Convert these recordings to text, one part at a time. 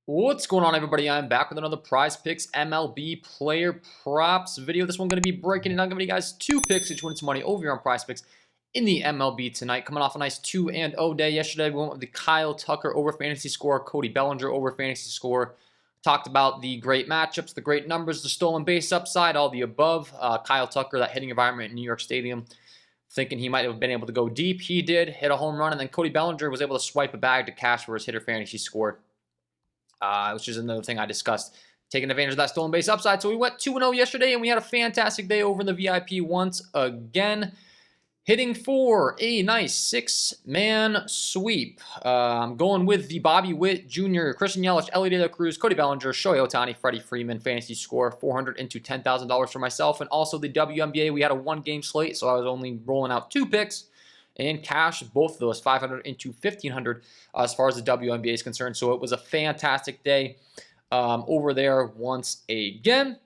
What's going on, everybody? I'm back with another Prizepicks MLB player props video. This one going to be breaking it down, giving you guys two picks each win some money over here on Prizepicks in the MLB tonight. Coming off a nice 2-0 day yesterday, we went with the Kyle Tucker over fantasy score, Cody Bellinger over fantasy score. Talked about the great matchups, the great numbers, the stolen base upside, all the above. Kyle Tucker, that hitting environment in New York Stadium, thinking he might have been able to go deep. He did, hit a home run, and then Cody Bellinger was able to swipe a bag to cash for his hitter fantasy score. Which is another thing I discussed, taking advantage of that stolen base upside. So we went 2-0 yesterday, and we had a fantastic day over in the VIP once again, hitting for a nice 6-man sweep. Going with the Bobby Witt Jr., Christian Yelich, Ellie De La Cruz, Cody Bellinger, Shohei Ohtani, Freddie Freeman, fantasy score, $400 into $10,000 for myself. And also the WNBA, we had a one-game slate, so I was only rolling out two picks and cash both of those, 500 into 1500 as far as the WNBA is concerned. So it was a fantastic day over there once again.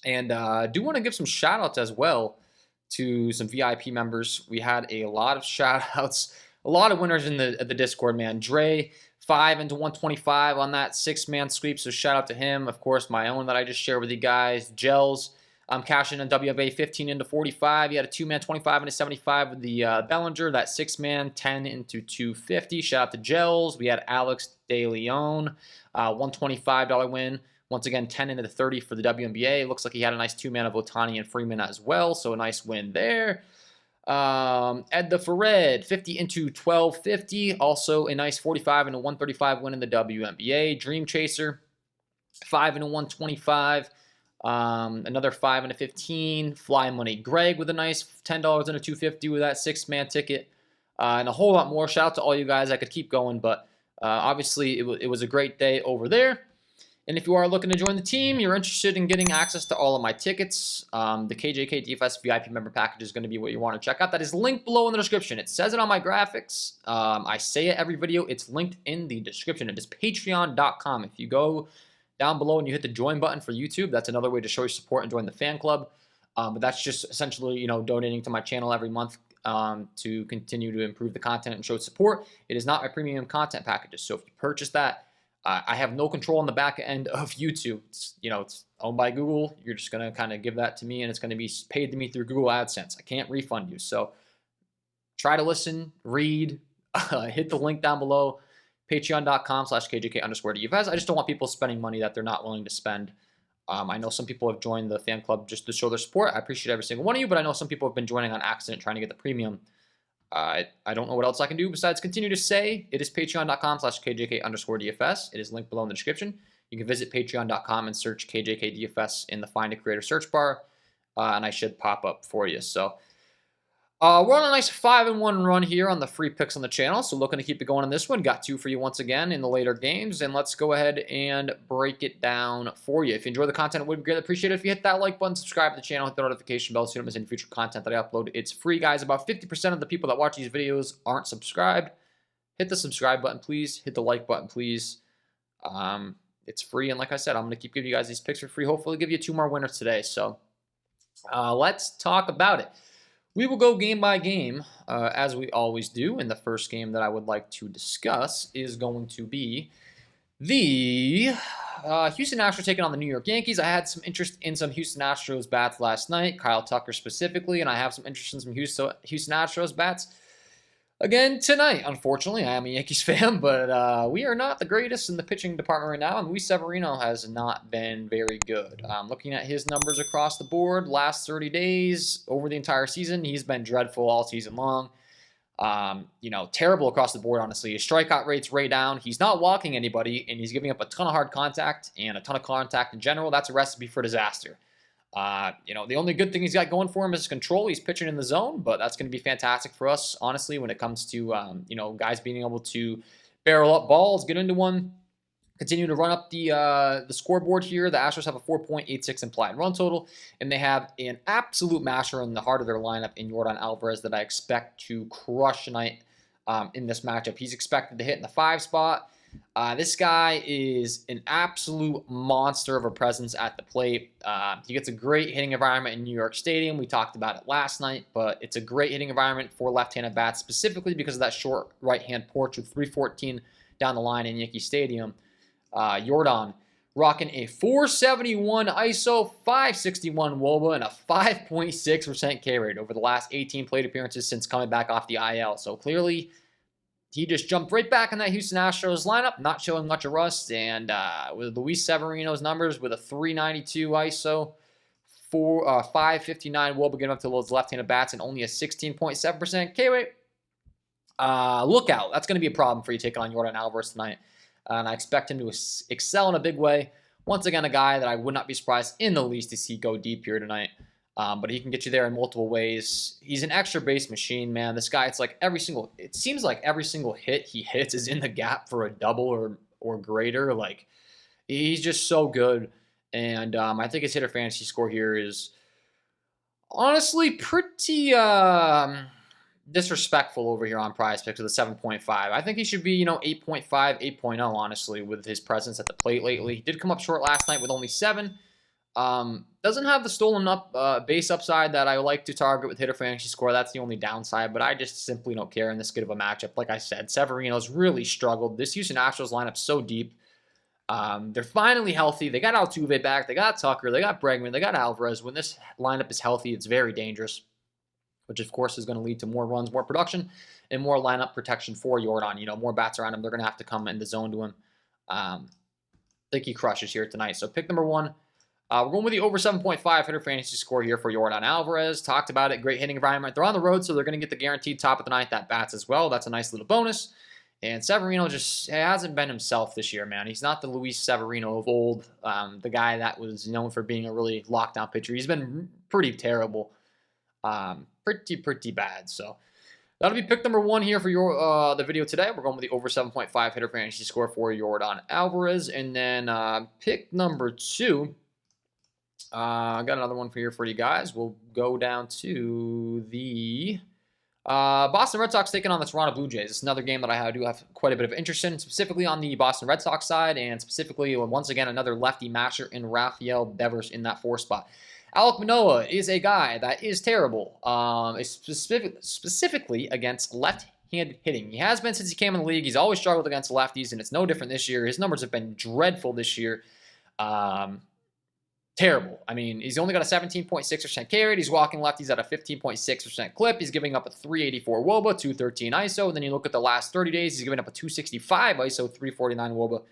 And I do want to give some shout outs as well to some VIP members. We had a lot of shout outs, a lot of winners in the Discord, man. Dre, 5 into 125 on that 6-man sweep. So shout out to him. Of course, my own that I just shared with you guys. Gels, cashing in WFA 15 into 45. He had a 2-man 25 into 75 with the Bellinger. That 6-man 10 into 250. Shout out to Gels. We had Alex De Leon, $125 win. Once again, 10 into the 30 for the WNBA. Looks like he had a nice 2-man of Ohtani and Freeman as well. So a nice win there. Ed the Fared, 50 into 1250. Also a nice 45 into 135 win in the WNBA. Dream Chaser, 5 into 125. Another 5 into 15. Fly Money Greg with a nice $10 into 250 with that 6-man ticket. And a whole lot more. Shout out to all you guys. I could keep going, but obviously it was a great day over there. And if you are looking to join the team, you're interested in getting access to all of my tickets, the KJK DFS VIP member package is going to be what you want to check out. That is linked below in the description. It says it on my graphics. I say it every video. It's linked in the description. It is patreon.com. If you go down below and you hit the join button for YouTube, that's another way to show your support and join the fan club. But that's just essentially, donating to my channel every month to continue to improve the content and show support. It is not my premium content packages. So if you purchase that, I have no control on the back end of YouTube. It's owned by Google. You're just going to kind of give that to me, and it's going to be paid to me through Google AdSense. I can't refund you. So try to listen, read, hit the link down below, patreon.com/KJK_DFS. I just don't want people spending money that they're not willing to spend. I know some people have joined the fan club just to show their support. I appreciate every single one of you, but I know some people have been joining on accident trying to get the premium. I don't know what else I can do besides continue to say it is patreon.com/KJK_DFS. It is linked below in the description. You can visit patreon.com and search KJK DFS in the Find a Creator search bar, and I should pop up for you. So we're on a nice 5-1 run here on the free picks on the channel, so looking to keep it going on this one. Got 2 for you once again in the later games, and let's go ahead and break it down for you. If you enjoy the content, it would be greatly appreciated if you hit that like button, subscribe to the channel, hit the notification bell so you don't miss any future content that I upload. It's free, guys. About 50% of the people that watch these videos aren't subscribed. Hit the subscribe button, please. Hit the like button, please. It's free, and like I said, I'm going to keep giving you guys these picks for free. Hopefully give you 2 more winners today. So let's talk about it. We will go game by game, as we always do. And the first game that I would like to discuss is going to be the Houston Astros taking on the New York Yankees. I had some interest in some Houston Astros bats last night, Kyle Tucker specifically, and I have some interest in some Houston Astros bats again tonight. Unfortunately, I am a Yankees fan, but we are not the greatest in the pitching department right now, and Luis Severino has not been very good. Looking at his numbers across the board, last 30 days, over the entire season, he's been dreadful all season long. Terrible across the board, honestly. His strikeout rate's way down. He's not walking anybody, and he's giving up a ton of hard contact and a ton of contact in general. That's a recipe for disaster. The only good thing he's got going for him is his control. He's pitching in the zone, but that's going to be fantastic for us, honestly, when it comes to, guys being able to barrel up balls, get into one, continue to run up the scoreboard here. The Astros have a 4.86 implied run total, and they have an absolute masher in the heart of their lineup in Yordan Alvarez that I expect to crush tonight in this matchup. He's expected to hit in the 5 spot. This guy is an absolute monster of a presence at the plate. He gets a great hitting environment in New York Stadium. We talked about it last night, but it's a great hitting environment for left-handed bats, specifically because of that short right-hand porch with 314 down the line in Yankee Stadium. Jordan rocking a 471 ISO, 561 WOBA, and a 5.6% K rate over the last 18 plate appearances since coming back off the IL. So clearly, he just jumped right back in that Houston Astros lineup, not showing much of rust. And with Luis Severino's numbers, with a 392 ISO, 559 WOBA, getting up to those left-handed bats, and only a 16.7% K rate. Look out. That's going to be a problem for you taking on Jordan Alvarez tonight. And I expect him to excel in a big way. Once again, a guy that I would not be surprised in the least to see go deep here tonight. But he can get you there in multiple ways. He's an extra base machine, man. This guy, it seems like every single hit he hits is in the gap for a double or greater. Like, he's just so good. And I think his hitter fantasy score here is honestly pretty disrespectful over here on Prizepicks with a 7.5. I think he should be, 8.5, 8.0, honestly, with his presence at the plate lately. He did come up short last night with only 7. Doesn't have the stolen base upside that I like to target with hitter fantasy score. That's the only downside, but I just simply don't care in this good of a matchup. Like I said, Severino's really struggled. This Houston Astros lineup's so deep. They're finally healthy. They got Altuve back. They got Tucker. They got Bregman. They got Alvarez. When this lineup is healthy, it's very dangerous, which of course is going to lead to more runs, more production, and more lineup protection for Jordan. More bats around him. They're going to have to come in the zone to him. I think he crushes here tonight. So pick number 1. We're going with the over 7.5 hitter fantasy score here for Jordan Alvarez. Talked about it. Great hitting environment. They're on the road, so they're going to get the guaranteed top of the ninth at bats as well. That's a nice little bonus. And Severino just hasn't been himself this year, man. He's not the Luis Severino of old, the guy that was known for being a really lockdown pitcher. He's been pretty terrible. Pretty bad. So that'll be pick number 1 here for the video today. We're going with the over 7.5 hitter fantasy score for Jordan Alvarez. And then pick number 2. I got another one for you guys. We'll go down to the Boston Red Sox taking on the Toronto Blue Jays. It's another game that I do have quite a bit of interest in, specifically on the Boston Red Sox side, and specifically, once again, another lefty masher in Rafael Devers in that 4 spot. Alek Manoah is a guy that is terrible, specifically against left-handed hitting. He has been since he came in the league. He's always struggled against lefties, and it's no different this year. His numbers have been dreadful this year. Terrible. I mean, he's only got a 17.6% K rate. He's walking lefties at a 15.6% clip. He's giving up a 384 WOBA, 213 ISO. And then you look at the last 30 days, he's giving up a 265 ISO, 349 WOBA.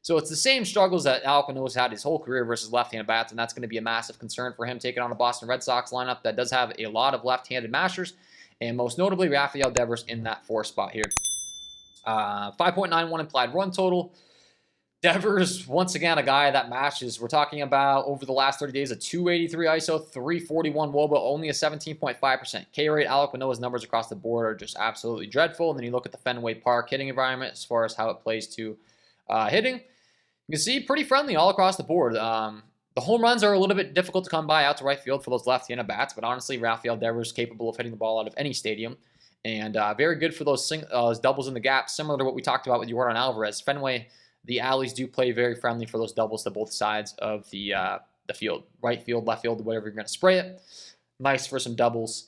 So it's the same struggles that Alek Manoah's had his whole career versus left-handed bats, and that's going to be a massive concern for him taking on a Boston Red Sox lineup that does have a lot of left-handed mashers, and most notably Rafael Devers in that 4 spot here. 5.91 implied run total. Devers, once again, a guy that matches. We're talking about over the last 30 days, a 283 ISO, 341 WOBA, only a 17.5% K rate. Alek Manoah's numbers across the board are just absolutely dreadful. And then you look at the Fenway Park hitting environment as far as how it plays to hitting. You can see pretty friendly all across the board. The home runs are a little bit difficult to come by out to right field for those left-handed bats, but honestly, Rafael Devers is capable of hitting the ball out of any stadium. And very good for those doubles in the gap, similar to what we talked about with Jordan Alvarez. Fenway, the alleys do play very friendly for those doubles to both sides of the field. Right field, left field, whatever you're going to spray it. Nice for some doubles.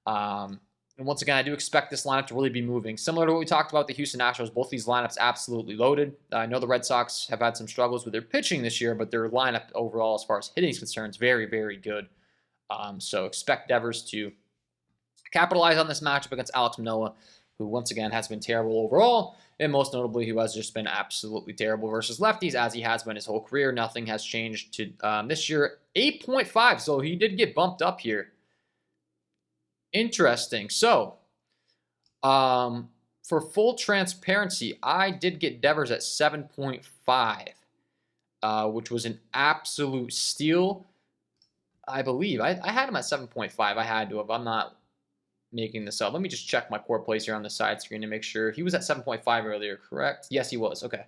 And once again, I do expect this lineup to really be moving. Similar to what we talked about with the Houston Astros, both these lineups absolutely loaded. I know the Red Sox have had some struggles with their pitching this year, but their lineup overall, as far as hitting is concerned, is very, very good. So expect Devers to capitalize on this matchup against Alek Manoah, who once again has been terrible overall, and most notably, who has just been absolutely terrible versus lefties, as he has been his whole career. Nothing has changed to this year. 8.5, so he did get bumped up here. Interesting. So, for full transparency, I did get Devers at 7.5, which was an absolute steal, I believe. I had him at 7.5. I had to have. I'm not making this up. Let me just check my core plays here on the side screen to make sure. He was at 7.5 earlier, correct? Yes, he was. Okay.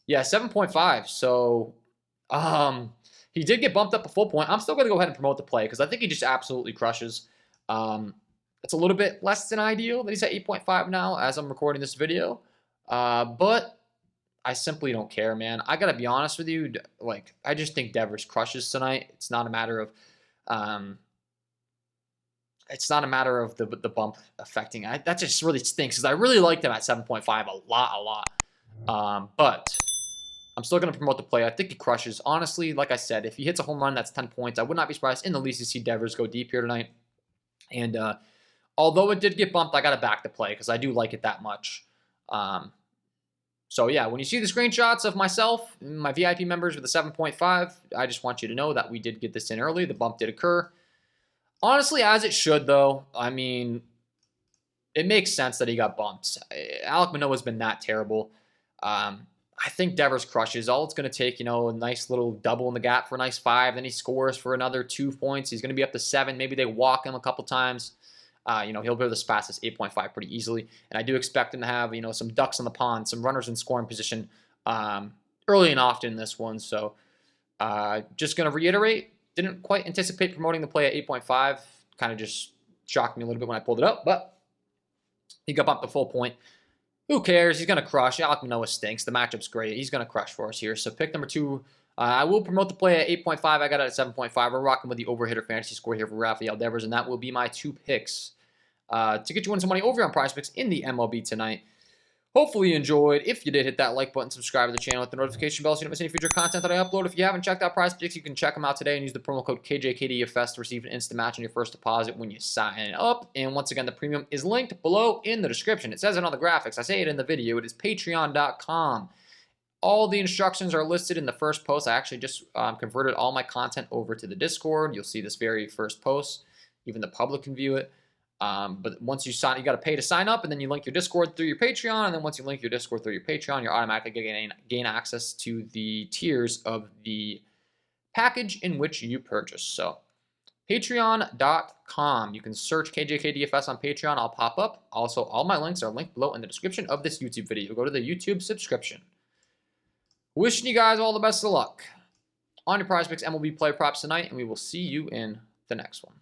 Yeah, 7.5. So, he did get bumped up a full point. I'm still going to go ahead and promote the play because I think he just absolutely crushes. It's a little bit less than ideal that he's at 8.5 now as I'm recording this video. But I simply don't care, man. I got to be honest with you. Like, I just think Devers crushes tonight. It's not a matter of, the bump affecting. That just really stinks because I really liked him at 7.5 a lot. But I'm still going to promote the play. I think he crushes. Honestly, like I said, if he hits a home run, that's 10 points. I would not be surprised in the least to see Devers go deep here tonight. And although it did get bumped, I got to back the play because I do like it that much. So yeah, when you see the screenshots of myself and my VIP members with a 7.5, I just want you to know that we did get this in early. The bump did occur. Honestly, as it should, though. I mean, it makes sense that he got bumped. Alek Manoah's been that terrible. I think Devers crushes. All it's going to take, a nice little double in the gap for a nice 5. Then he scores for another 2 points. He's going to be up to 7. Maybe they walk him a couple times. He'll be able to spaz this 8.5 pretty easily. And I do expect him to have, some ducks in the pond, some runners in scoring position early and often in this one. So just going to reiterate, didn't quite anticipate promoting the play at 8.5. Kind of just shocked me a little bit when I pulled it up. But he got bumped the full point. Who cares? He's going to crush. Alek Manoah stinks. The matchup's great. He's going to crush for us here. So pick number 2. I will promote the play at 8.5. I got it at 7.5. We're rocking with the overhitter fantasy score here for Rafael Devers, and that will be my 2 picks to get you winning some money over on Prizepicks in the MLB tonight. Hopefully you enjoyed. If you did, hit that like button, subscribe to the channel, hit the notification bell so you don't miss any future content that I upload. If you haven't checked out Prizepicks, you can check them out today and use the promo code KJK DFS to receive an instant match on your first deposit when you sign up. And once again, the premium is linked below in the description. It says it on the graphics. I say it in the video. It is patreon.com. All the instructions are listed in the first post. I actually just converted all my content over to the Discord. You'll see this very first post. Even the public can view it. But once you sign, you got to pay to sign up, and then you link your Discord through your Patreon. And then once you link your Discord through your Patreon, you're automatically going to gain access to the tiers of the package in which you purchase. So patreon.com. You can search KJK DFS on Patreon. I'll pop up. Also, all my links are linked below in the description of this YouTube video. Go to the YouTube subscription. Wishing you guys all the best of luck on your Prizepicks MLB play props tonight, and we will see you in the next one.